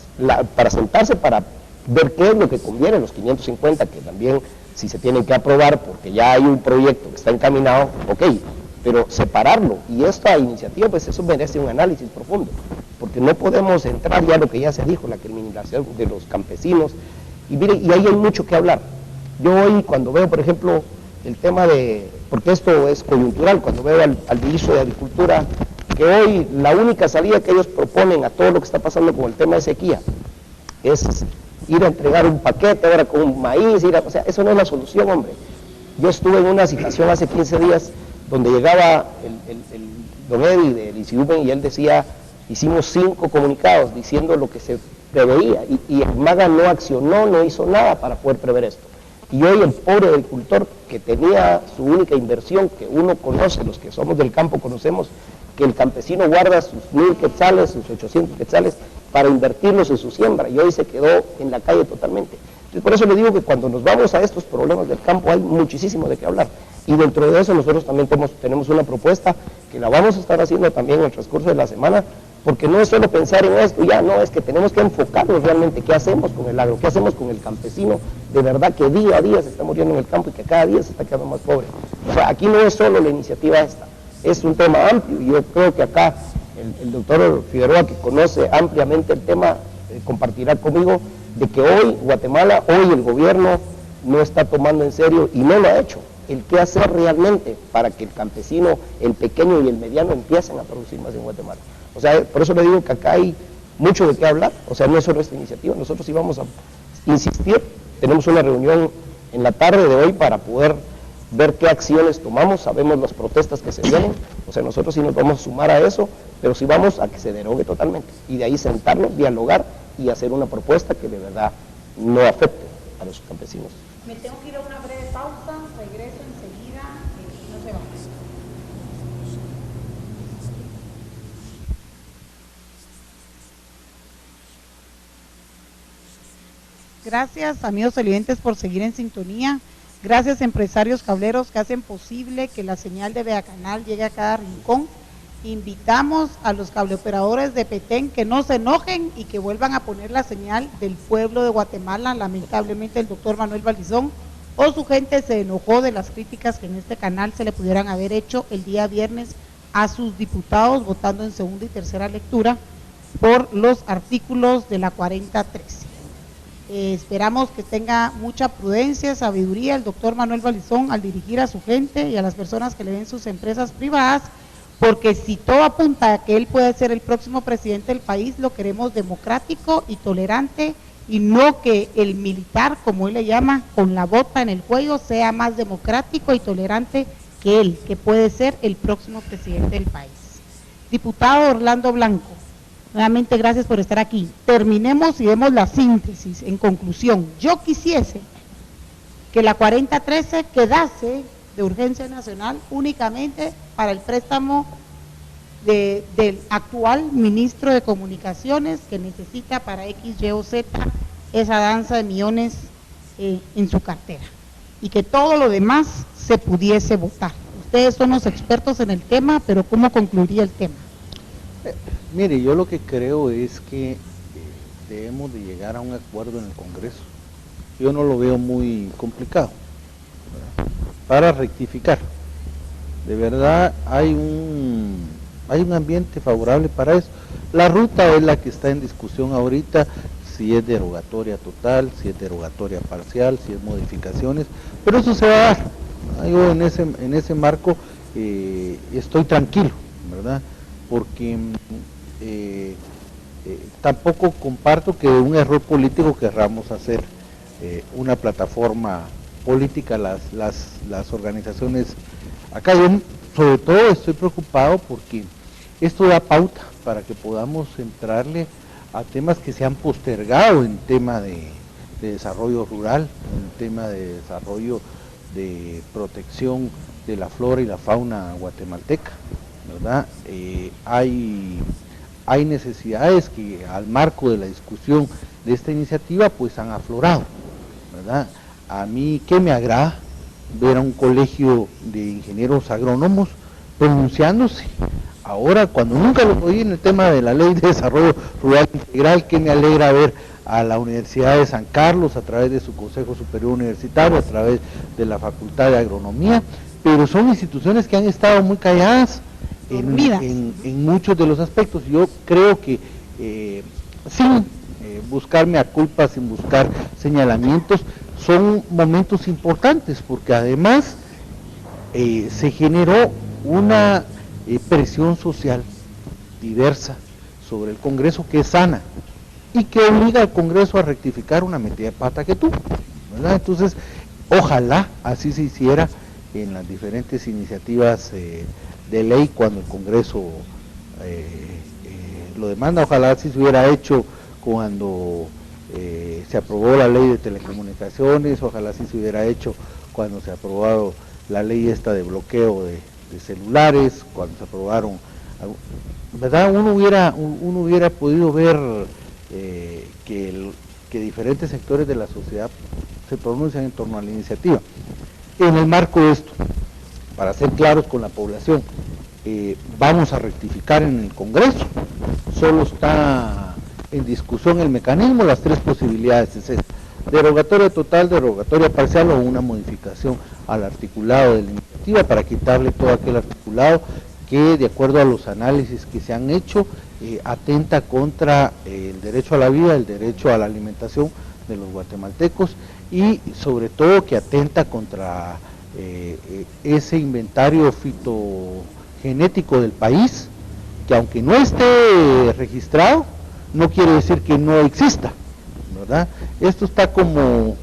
para sentarse para ver qué es lo que conviene, los 550 que también si se tienen que aprobar porque ya hay un proyecto que está encaminado, ok, pero separarlo, y esta iniciativa pues eso merece un análisis profundo, porque no podemos entrar ya a lo que ya se dijo, la criminalización de los campesinos, y mire, y ahí hay mucho que hablar. Yo hoy cuando veo, por ejemplo, el tema de, porque esto es coyuntural, cuando veo al ministro de Agricultura, que hoy la única salida que ellos proponen a todo lo que está pasando con el tema de sequía, es ir a entregar un paquete ahora con un maíz, o sea, eso no es la solución, hombre. Yo estuve en una situación hace 15 días donde llegaba el don Eddie del ICIUBEN y él decía, hicimos 5 comunicados diciendo lo que se preveía, y el MAGA no accionó, no hizo nada para poder prever esto. Y hoy el pobre agricultor que tenía su única inversión, que uno conoce, los que somos del campo conocemos, que el campesino guarda sus 1000 quetzales, sus 800 quetzales, para invertirlos en su siembra, y hoy se quedó en la calle totalmente. Entonces, por eso le digo que cuando nos vamos a estos problemas del campo hay muchísimo de qué hablar, y dentro de eso nosotros también tenemos una propuesta que la vamos a estar haciendo también en el transcurso de la semana, porque no es solo pensar en esto, ya no, es que tenemos que enfocarnos realmente qué hacemos con el agro, qué hacemos con el campesino, de verdad que día a día se está muriendo en el campo y que cada día se está quedando más pobre. O sea, aquí no es solo la iniciativa esta, es un tema amplio, y yo creo que acá el doctor Figueroa, que conoce ampliamente el tema, compartirá conmigo de que hoy Guatemala, hoy el gobierno no está tomando en serio, y no lo ha hecho, el qué hacer realmente para que el campesino, el pequeño y el mediano empiecen a producir más en Guatemala. O sea, por eso le digo que acá hay mucho de qué hablar, o sea, no es solo esta iniciativa, nosotros sí vamos a insistir, tenemos una reunión en la tarde de hoy para poder ver qué acciones tomamos, sabemos las protestas que se vienen, o sea, nosotros sí nos vamos a sumar a eso, pero sí vamos a que se derogue totalmente, y de ahí sentarnos, dialogar y hacer una propuesta que de verdad no afecte a los campesinos. Me tengo que ir a una breve pausa, regreso enseguida, no se va. Gracias, amigos televidentes, por seguir en sintonía. Gracias, empresarios cableros que hacen posible que la señal de Beacanal llegue a cada rincón. Invitamos a los cableoperadores de Petén que no se enojen y que vuelvan a poner la señal del pueblo de Guatemala. Lamentablemente el doctor Manuel Valdizón o su gente se enojó de las críticas que en este canal se le pudieran haber hecho el día viernes a sus diputados votando en segunda y tercera lectura por los artículos de la 4013. Esperamos que tenga mucha prudencia, sabiduría el doctor Manuel Valdizón al dirigir a su gente y a las personas que le ven sus empresas privadas, porque si todo apunta a que él puede ser el próximo presidente del país, lo queremos democrático y tolerante, y no que el militar, como él le llama, con la bota en el cuello, sea más democrático y tolerante que él, que puede ser el próximo presidente del país. Diputado Orlando Blanco, nuevamente gracias por estar aquí. Terminemos y demos la síntesis. En conclusión, yo quisiese que la 4013 quedase de urgencia nacional únicamente para el préstamo del actual ministro de Comunicaciones, que necesita para X, Y o Z esa danza de millones en su cartera, y que todo lo demás se pudiese votar. Ustedes son los expertos en el tema, pero ¿cómo concluiría el tema? Mire, yo lo que creo es que debemos de llegar a un acuerdo en el Congreso. Yo no lo veo muy complicado, ¿verdad?, para rectificar. De verdad hay un ambiente favorable para eso. La ruta es la que está en discusión ahorita, si es derogatoria total, si es derogatoria parcial, si es modificaciones, pero eso se va a dar. Yo en ese marco estoy tranquilo, ¿verdad?, porque tampoco comparto que un error político querramos hacer una plataforma política las organizaciones acá. Yo sobre todo estoy preocupado porque esto da pauta para que podamos entrarle a temas que se han postergado en tema de desarrollo rural, en tema de desarrollo de protección de la flora y la fauna guatemalteca, ¿verdad? Hay necesidades que al marco de la discusión de esta iniciativa pues han aflorado, ¿verdad? A mí, ¿qué me agrada? ver a un colegio de ingenieros agrónomos pronunciándose. Ahora, cuando nunca lo oí en el tema de la Ley de Desarrollo Rural Integral, que me alegra ver a la Universidad de San Carlos a través de su Consejo Superior Universitario, a través de la Facultad de Agronomía, pero son instituciones que han estado muy calladas en muchos de los aspectos. Yo creo que sin buscarme a culpa, sin buscar señalamientos, son momentos importantes, porque además se generó una presión social diversa sobre el Congreso que es sana y que obliga al Congreso a rectificar una metida de pata que tuvo, ¿verdad? Entonces, ojalá así se hiciera en las diferentes iniciativas de ley cuando el Congreso lo demanda. Ojalá así se hubiera hecho cuando se aprobó la ley de telecomunicaciones, ojalá así se hubiera hecho cuando se aprobó la ley esta de bloqueo de celulares, cuando se aprobaron, ¿verdad? Uno hubiera podido ver que diferentes sectores de la sociedad se pronuncian en torno a la iniciativa. En el marco de esto, para ser claros con la población, vamos a rectificar en el Congreso, solo está en discusión el mecanismo, las tres posibilidades es esta: derogatoria total, derogatoria parcial o una modificación al articulado de la iniciativa para quitarle todo aquel articulado que, de acuerdo a los análisis que se han hecho, atenta contra el derecho a la vida, el derecho a la alimentación de los guatemaltecos y sobre todo que atenta contra ese inventario fitogenético del país, que aunque no esté registrado, no quiere decir que no exista, ¿verdad? Esto está como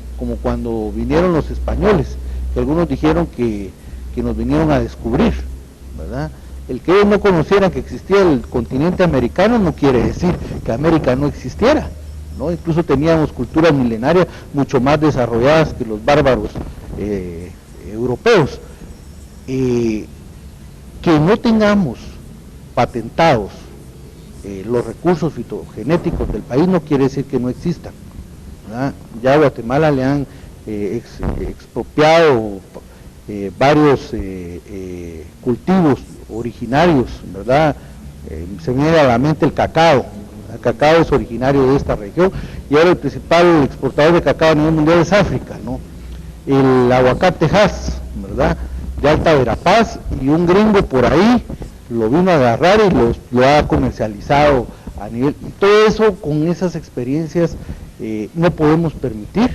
cuando vinieron los españoles, que algunos dijeron que nos vinieron a descubrir, ¿verdad? El que ellos no conocieran que existía el continente americano no quiere decir que América no existiera, ¿no? Incluso teníamos culturas milenarias mucho más desarrolladas que los bárbaros europeos. Que no tengamos patentados los recursos fitogenéticos del país no quiere decir que no existan, ¿verdad? Ya a Guatemala le han expropiado varios cultivos originarios, ¿verdad? Se me viene a la mente el cacao. El cacao es originario de esta región y ahora el principal exportador de cacao a nivel mundial es África, ¿no? El aguacate Hass, ¿verdad?, de Alta Verapaz, y un gringo por ahí lo vino a agarrar y lo ha comercializado a nivel, y todo eso con esas experiencias. No podemos permitir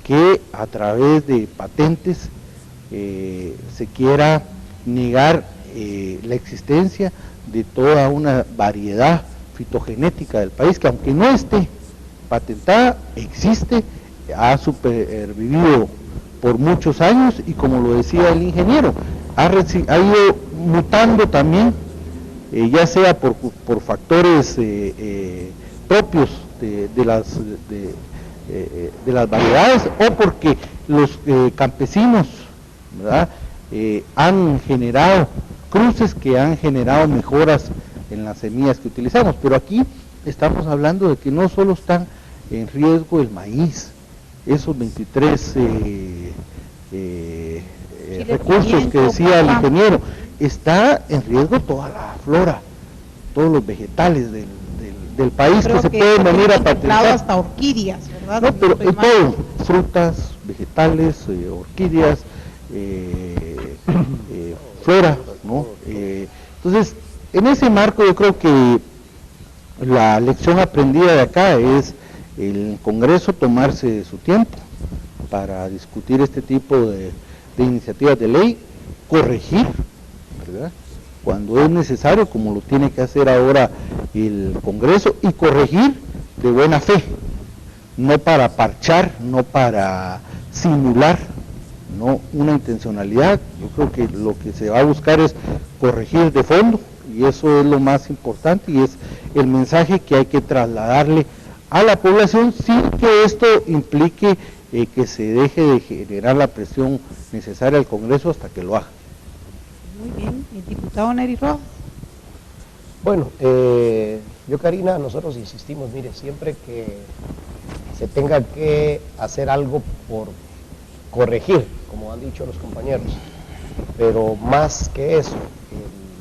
que a través de patentes se quiera negar la existencia de toda una variedad fitogenética del país, que aunque no esté patentada, existe, ha supervivido por muchos años y, como lo decía el ingeniero, ha ido mutando también, ya sea por factores propios de las variedades o porque los campesinos, ¿verdad?, han generado cruces que han generado mejoras en las semillas que utilizamos. Pero aquí estamos hablando de que no solo están en riesgo el maíz, esos 23 recursos que decía el ingeniero, está en riesgo toda la flora, todos los vegetales del país que se pueden venir a patentar. Hasta orquídeas, ¿verdad? No, pero todo, frutas, vegetales, orquídeas, flora, ¿no? Entonces, en ese marco yo creo que la lección aprendida de acá es el Congreso tomarse su tiempo para discutir este tipo de iniciativas de ley, corregir, ¿verdad?, cuando es necesario, como lo tiene que hacer ahora el Congreso, y corregir de buena fe, no para parchar, no para simular, no una intencionalidad. Yo creo que lo que se va a buscar es corregir de fondo, y eso es lo más importante, y es el mensaje que hay que trasladarle a la población, sin que esto implique que se deje de generar la presión necesaria al Congreso hasta que lo haga. Muy bien, el diputado Nery Rojas. Bueno, yo, Karina, nosotros insistimos, mire, siempre que se tenga que hacer algo por corregir, como han dicho los compañeros, pero más que eso,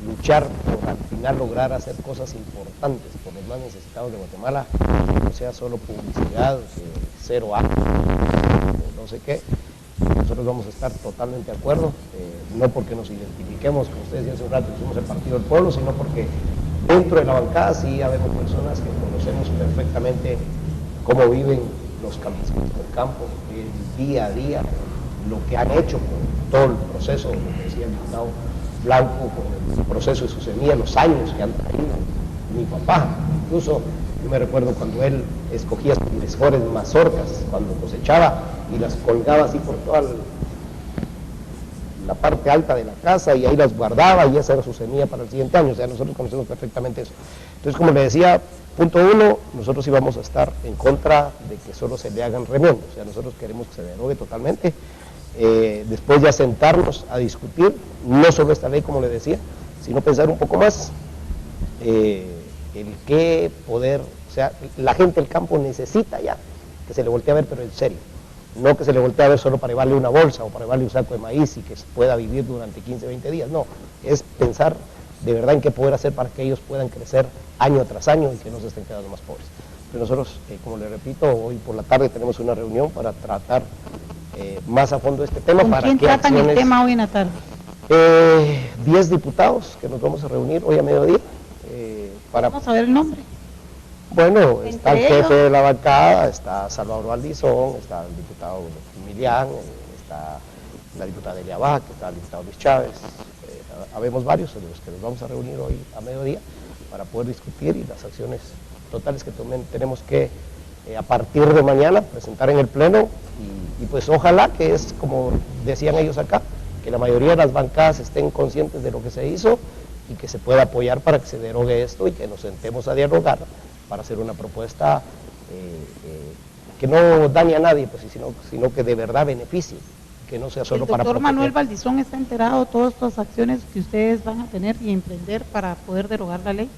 luchar por al final lograr hacer cosas importantes por los más necesitados de Guatemala, no sea solo publicidad, cero acto, no sé qué. Nosotros vamos a estar totalmente de acuerdo, no porque nos identifiquemos, como ustedes decían hace un rato, que somos el Partido del Pueblo, sino porque dentro de la bancada sí habemos personas que conocemos perfectamente cómo viven los campesinos del campo, el día a día, lo que han hecho con todo el proceso, como decía el diputado Blanco, con el proceso de su semilla, los años que han traído. Mi papá, incluso yo me recuerdo cuando él escogía sus mejores mazorcas, cuando cosechaba y las colgaba así por toda la parte alta de la casa y ahí las guardaba y esa era su semilla para el siguiente año. O sea, nosotros conocemos perfectamente eso. Entonces, como le decía, punto uno, nosotros íbamos a estar en contra de que solo se le hagan remiendos. O sea, nosotros queremos que se derogue totalmente. Después ya sentarnos a discutir, no sobre esta ley, como le decía, sino pensar un poco más el qué poder, o sea, la gente del campo necesita ya que se le voltee a ver, pero en serio, no que se le voltee a ver solo para llevarle una bolsa o para llevarle un saco de maíz y que pueda vivir durante 15, 20 días, no, es pensar de verdad en qué poder hacer para que ellos puedan crecer año tras año y que no se estén quedando más pobres. Pero nosotros, como le repito, hoy por la tarde tenemos una reunión para tratar más a fondo este tema. ¿Con para quién tratan acciones, el tema hoy en la tarde? 10 diputados que nos vamos a reunir hoy a mediodía. Vamos a ver el nombre. Bueno, está el Entre jefe ellos. de la bancada, está Salvador Valdizón, está el diputado Milián, está la diputada Delia Baja, está el diputado Luis Chávez. Habemos varios de los que nos vamos a reunir hoy a mediodía para poder discutir y las acciones totales que tenemos que a partir de mañana presentar en el pleno y pues ojalá que es como decían ellos acá, que la mayoría de las bancadas estén conscientes de lo que se hizo y que se pueda apoyar para que se derogue esto y que nos sentemos a dialogar para hacer una propuesta que no dañe a nadie, pues, sino que de verdad beneficie, que no sea solo para ¿El doctor proteger. Manuel Valdizón está enterado de todas estas acciones que ustedes van a tener y emprender para poder derogar la ley?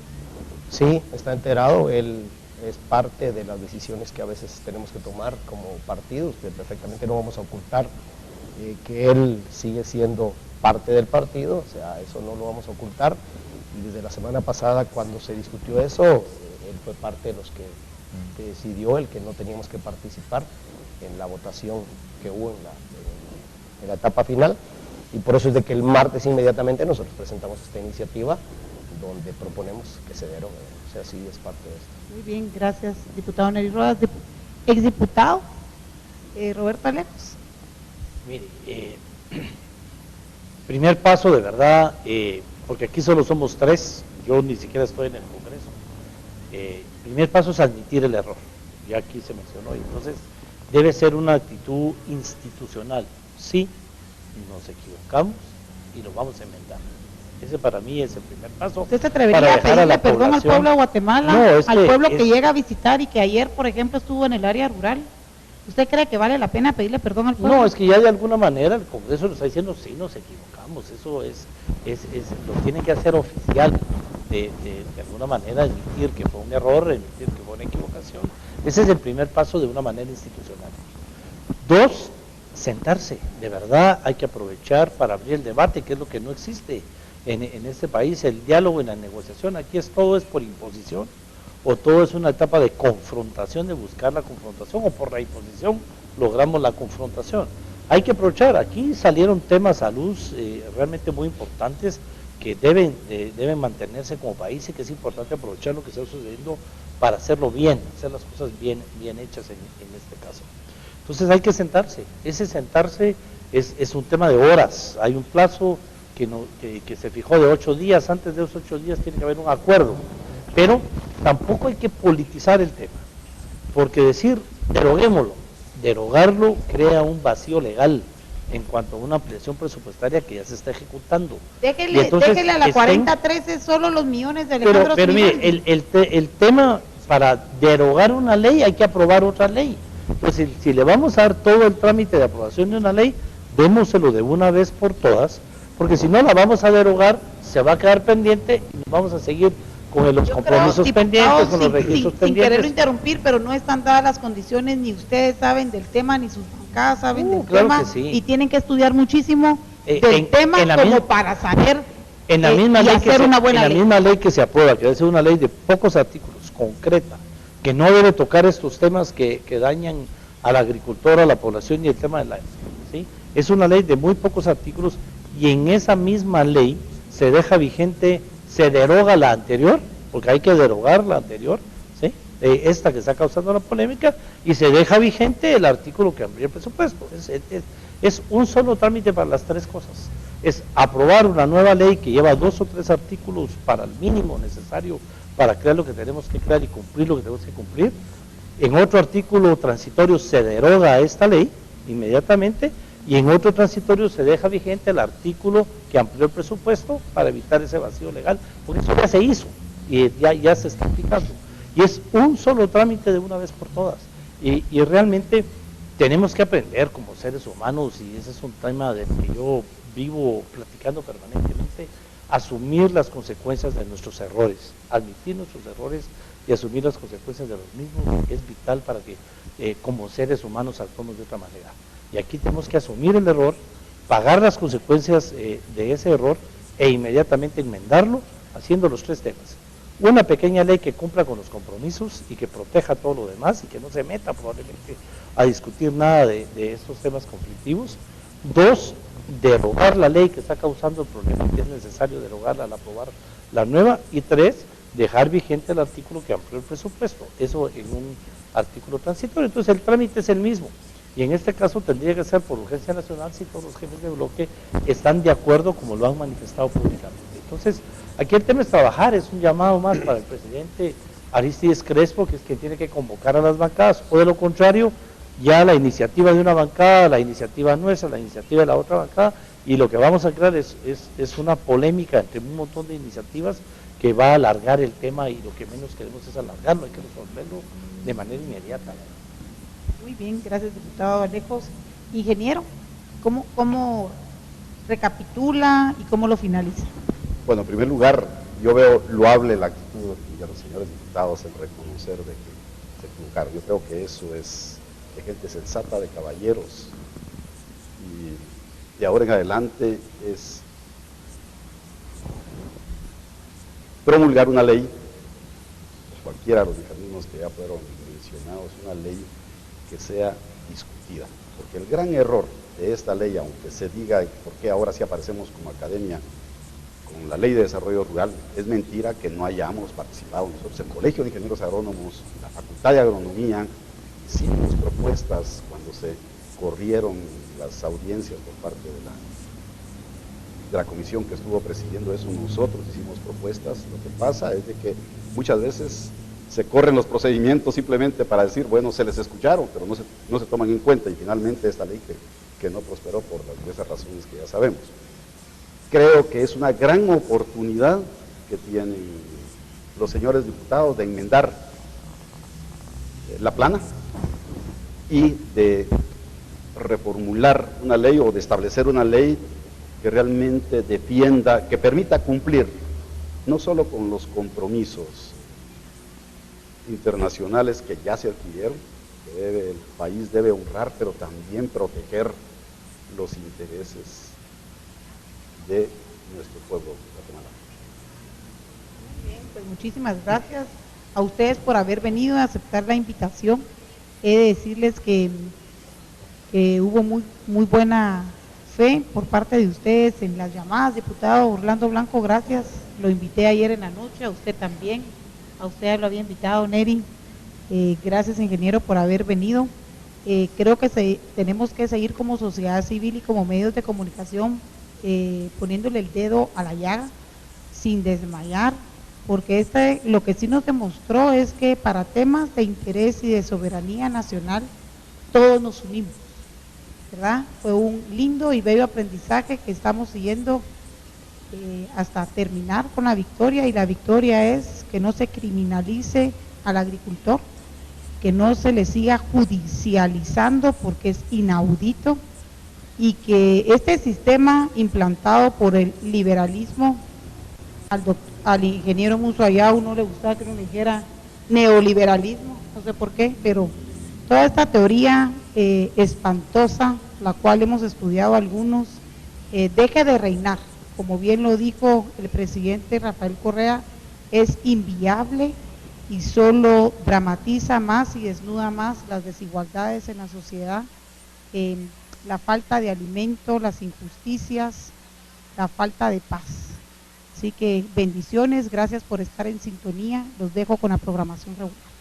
Sí, está enterado, él es parte de las decisiones que a veces tenemos que tomar como partidos, que perfectamente no vamos a ocultar que él sigue siendo parte del partido, o sea, eso no lo vamos a ocultar, y desde la semana pasada cuando se discutió eso, él fue parte de los que decidió el que no teníamos que participar en la votación que hubo en la etapa final, y por eso es de que el martes inmediatamente nosotros presentamos esta iniciativa donde proponemos que se derogue, o sea, sí es parte de esto. Muy bien, gracias, diputado Nery Rodas. Exdiputado Roberto Alejos. Mire, primer paso de verdad, porque aquí solo somos 3, yo ni siquiera estoy en el Congreso. Primer paso es admitir el error, ya aquí se mencionó, y entonces debe ser una actitud institucional. Sí, nos equivocamos y lo vamos a enmendar. Ese para mí es el primer paso. ¿Usted se atrevería a pedirle perdón al pueblo de Guatemala, no, al pueblo que llega a visitar y que ayer, por ejemplo, estuvo en el área rural? ¿Usted cree que vale la pena pedirle perdón al pueblo? No, es que ya de alguna manera el Congreso lo está diciendo, sí, nos equivocamos, eso lo tiene que hacer oficial, de alguna manera admitir que fue un error, admitir que fue una equivocación. Ese es el primer paso de una manera institucional. 2, sentarse, de verdad hay que aprovechar para abrir el debate, que es lo que no existe en este país, el diálogo y la negociación. Aquí todo es por imposición, o todo es una etapa de confrontación, de buscar la confrontación, o por la imposición logramos la confrontación. Hay que aprovechar, aquí salieron temas a luz realmente muy importantes que deben mantenerse como país, y que es importante aprovechar lo que está sucediendo para hacerlo bien, hacer las cosas bien hechas en este caso. Entonces hay que sentarse, ese sentarse es un tema de horas, hay un plazo que se fijó de 8 días, antes de esos 8 días tiene que haber un acuerdo, pero tampoco hay que politizar el tema, porque decir derogarlo crea un vacío legal en cuanto a una ampliación presupuestaria que ya se está ejecutando. Déjele a la 4013 solo los millones de Alejandro pero mire, el tema para derogar una ley hay que aprobar otra ley. Pues si le vamos a dar todo el trámite de aprobación de una ley, démoselo de una vez por todas, porque si no la vamos a derogar, se va a quedar pendiente y vamos a seguir con los compromisos pendientes, con los registros pendientes. Sin quererlo interrumpir, pero no están dadas las condiciones, ni ustedes saben del tema, ni sus bancada saben del claro tema que sí. y tienen que estudiar muchísimo del en tema la como misma- para saber En la misma y ley hacer una buena en la ley. misma ley que se aprueba, que debe ser una ley de pocos artículos, concreta, que no debe tocar estos temas que dañan al agricultor, a la población y el tema de la... ¿sí? Es una ley de muy pocos artículos y en esa misma ley se deja vigente, se deroga la anterior, porque hay que derogar la anterior, ¿sí? Esta que está causando la polémica, y se deja vigente el artículo que amplía el presupuesto. Es un solo trámite para las tres cosas. Es aprobar una nueva ley que lleva 2 o 3 artículos para el mínimo necesario para crear lo que tenemos que crear y cumplir lo que tenemos que cumplir. En otro artículo transitorio se deroga esta ley inmediatamente y en otro transitorio se deja vigente el artículo que amplió el presupuesto para evitar ese vacío legal, porque eso ya se hizo y ya se está aplicando. Y es un solo trámite de una vez por todas. Y realmente tenemos que aprender como seres humanos, y ese es un tema del que yo vivo platicando permanentemente, asumir las consecuencias de nuestros errores, admitir nuestros errores y asumir las consecuencias de los mismos, es vital para que como seres humanos actuemos de otra manera. Y aquí tenemos que asumir el error, pagar las consecuencias de ese error e inmediatamente enmendarlo haciendo los 3 temas. Una pequeña ley que cumpla con los compromisos y que proteja todo lo demás y que no se meta probablemente a discutir nada de estos temas conflictivos. 2, derogar la ley que está causando el problema, que es necesario derogarla al aprobar la nueva. Y 3, dejar vigente el artículo que amplió el presupuesto, eso en un artículo transitorio. Entonces el trámite es el mismo, y en este caso tendría que ser por urgencia nacional si todos los jefes de bloque están de acuerdo como lo han manifestado públicamente. Entonces aquí el tema es trabajar, es un llamado más para el presidente Aristides Crespo, que es quien tiene que convocar a las bancadas, o de lo contrario ya la iniciativa de una bancada, la iniciativa nuestra, la iniciativa de la otra bancada, y lo que vamos a crear es una polémica entre un montón de iniciativas que va a alargar el tema, y lo que menos queremos es alargarlo, hay que resolverlo de manera inmediata. Muy bien, gracias, diputado Alejos. Ingeniero, ¿cómo recapitula y cómo lo finaliza? Bueno, en primer lugar, yo veo loable la actitud de los señores diputados en reconocer de que se equivocaron. Yo creo que eso es de gente sensata, de caballeros, y de ahora en adelante es promulgar una ley, cualquiera de los mecanismos que ya fueron mencionados, una ley que sea discutida, porque el gran error de esta ley, aunque se diga por qué ahora sí aparecemos como academia con la Ley de Desarrollo Rural, es mentira que no hayamos participado nosotros, el Colegio de Ingenieros Agrónomos, la Facultad de Agronomía, hicimos propuestas cuando se corrieron las audiencias por parte de la comisión que estuvo presidiendo eso. Nosotros hicimos propuestas. Lo que pasa es de que muchas veces se corren los procedimientos simplemente para decir, bueno, se les escucharon, pero no se toman en cuenta, y finalmente esta ley que no prosperó por las diversas razones que ya sabemos. Creo que es una gran oportunidad que tienen los señores diputados de enmendar la plana y de reformular una ley o de establecer una ley que realmente defienda, que permita cumplir no solo con los compromisos internacionales que ya se adquirieron, que el país debe honrar, pero también proteger los intereses de nuestro pueblo guatemalteco. Muy bien, pues muchísimas gracias a ustedes por haber venido a aceptar la invitación. He de decirles que hubo muy buena fe por parte de ustedes en las llamadas. Diputado Orlando Blanco, gracias. Lo invité ayer en la noche, a usted también. A usted lo había invitado, Neri. Gracias, ingeniero, por haber venido. Creo que tenemos que seguir como sociedad civil y como medios de comunicación poniéndole el dedo a la llaga sin desmayar, porque lo que sí nos demostró es que para temas de interés y de soberanía nacional todos nos unimos, ¿verdad? Fue un lindo y bello aprendizaje que estamos siguiendo hasta terminar con la victoria, y la victoria es que no se criminalice al agricultor, que no se le siga judicializando porque es inaudito, y que este sistema implantado por el liberalismo, al ingeniero Musso allá uno le gustaba que uno le dijera neoliberalismo, no sé por qué, pero toda esta teoría espantosa, la cual hemos estudiado algunos, deje de reinar. Como bien lo dijo el presidente Rafael Correa, es inviable y solo dramatiza más y desnuda más las desigualdades en la sociedad, la falta de alimento, las injusticias, la falta de paz. Así que bendiciones, gracias por estar en sintonía, los dejo con la programación regular.